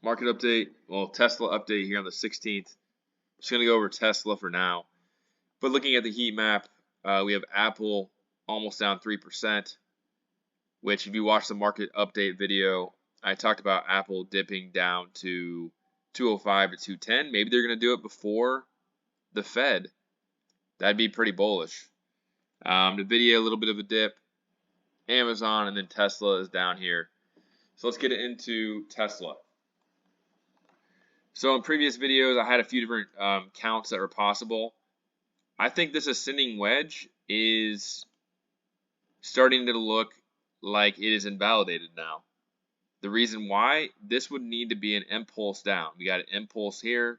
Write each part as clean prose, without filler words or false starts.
Market update, well, Tesla update here on the 16th. Just going to go over Tesla for now. But looking at the heat map, we have Apple almost down 3%, which if you watch the market update video, I talked about Apple dipping down to 205 to 210. Maybe they're going to do it before the Fed. That'd be pretty bullish. NVIDIA, a little bit of a dip. Amazon, and then Tesla is down here. So let's get into Tesla. So in previous videos, I had a few different counts that were possible. I think this ascending wedge is starting to look like it is invalidated now. The reason why, this would need to be an impulse down. We got an impulse here,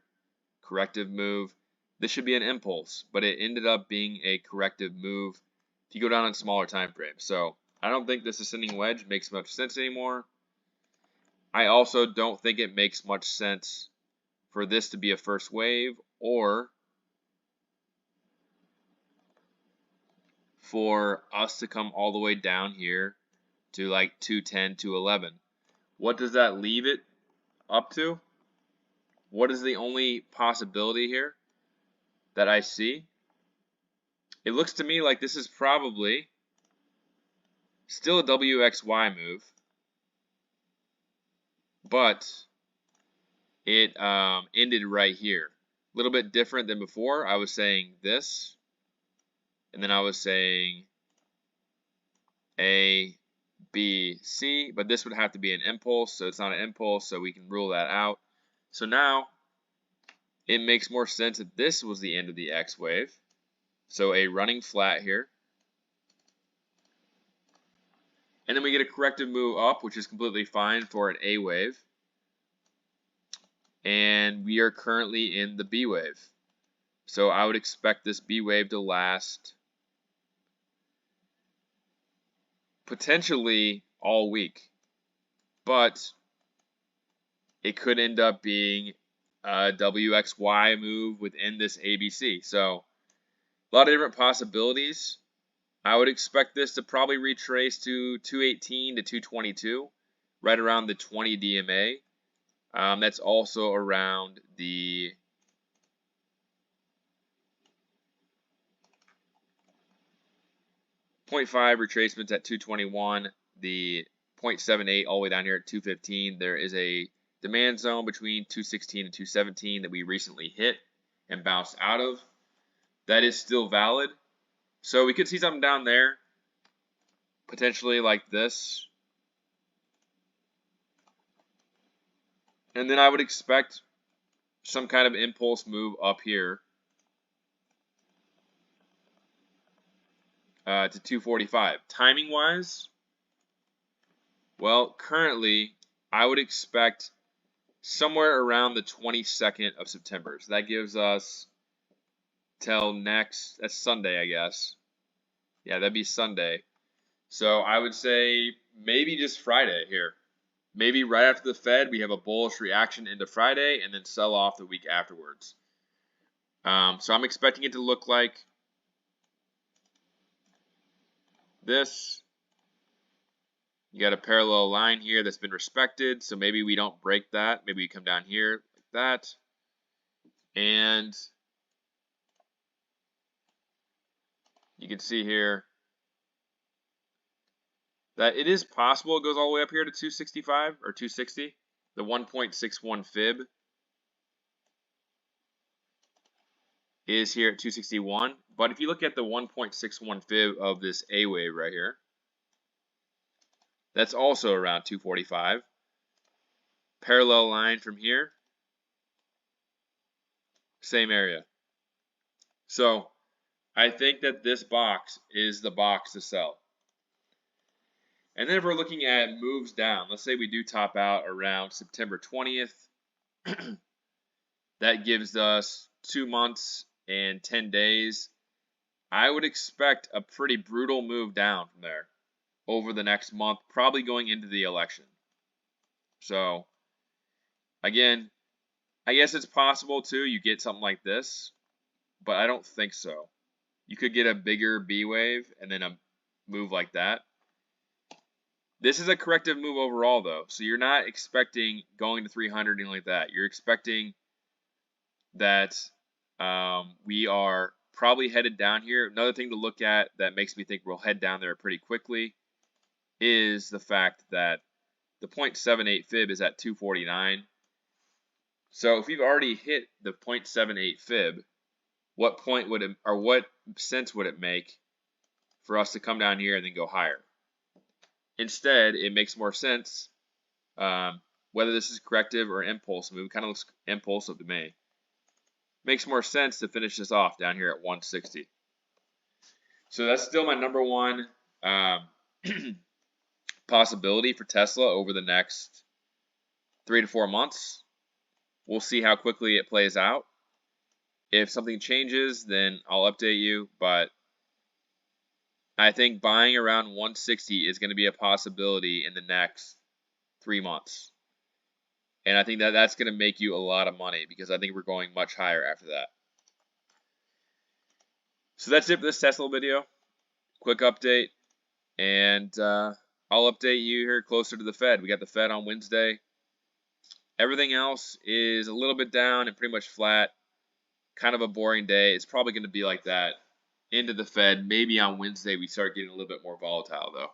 corrective move. This should be an impulse, but it ended up being a corrective move if you go down on smaller time frames. So I don't think this ascending wedge makes much sense anymore. I also don't think it makes much sense for this to be a first wave or for us to come all the way down here to like 210, 211. What does that leave it up to? What is the only possibility here that I see? It looks to me like this is probably still a WXY move, but it ended right here. A little bit different than before. I was saying this, and then I was saying A, B, C, but this would have to be an impulse, so it's not an impulse, so we can rule that out. So now it makes more sense that this was the end of the X wave. So a running flat here. And then we get a corrective move up, which is completely fine for an A wave. And we are currently in the B wave. So I would expect this B wave to last potentially all week. But it could end up being a WXY move within this ABC. So a lot of different possibilities. I would expect this to probably retrace to 218 to 222, right around the 20 DMA. That's also around the .5 retracements at 221, the 0.78 all the way down here at 215. There is a demand zone between 216 and 217 that we recently hit and bounced out of. That is still valid. So we could see something down there, potentially like this. And then I would expect some kind of impulse move up here to 245. Timing wise, well, currently I would expect somewhere around the 22nd of September. So that gives us till next, that's Sunday, I guess. Yeah, that'd be Sunday. So I would say maybe just Friday here. Maybe right after the Fed, we have a bullish reaction into Friday and then sell off the week afterwards. So I'm expecting it to look like this. You got a parallel line here that's been respected, so maybe we don't break that. Maybe we come down here like that. And you can see here that it is possible it goes all the way up here to 265 or 260. The 1.61 fib is here at 261. But if you look at the 1.61 fib of this A wave right here, that's also around 245. Parallel line from here, same area. So I think that this box is the box to sell. And then if we're looking at moves down, let's say we do top out around September 20th. That gives us 2 months and 10 days. I would expect a pretty brutal move down from there over the next month, probably going into the election. So, again, I guess it's possible too you get something like this, but I don't think so. You could get a bigger B wave and then a move like that. This is a corrective move overall, though. So you're not expecting going to 300 or anything like that. You're expecting that we are probably headed down here. Another thing to look at that makes me think we'll head down there pretty quickly is the fact that the 0.78 fib is at 249. So if we've already hit the 0.78 fib, what point would it, or what sense would it make for us to come down here and then go higher? Instead, it makes more sense, whether this is corrective or impulsive. It kind of looks impulsive to me. Makes more sense to finish this off down here at 160. So that's still my number one possibility for Tesla over the next 3 to 4 months. We'll see how quickly it plays out. If something changes, then I'll update you, but I think buying around 160 is going to be a possibility in the next 3 months. And I think that that's going to make you a lot of money because I think we're going much higher after that. So that's it for this Tesla video. Quick update. And I'll update you here closer to the Fed. We got the Fed on Wednesday. Everything else is a little bit down and pretty much flat. Kind of a boring day. It's probably going to be like that into the Fed. Maybe on Wednesday we start getting a little bit more volatile though.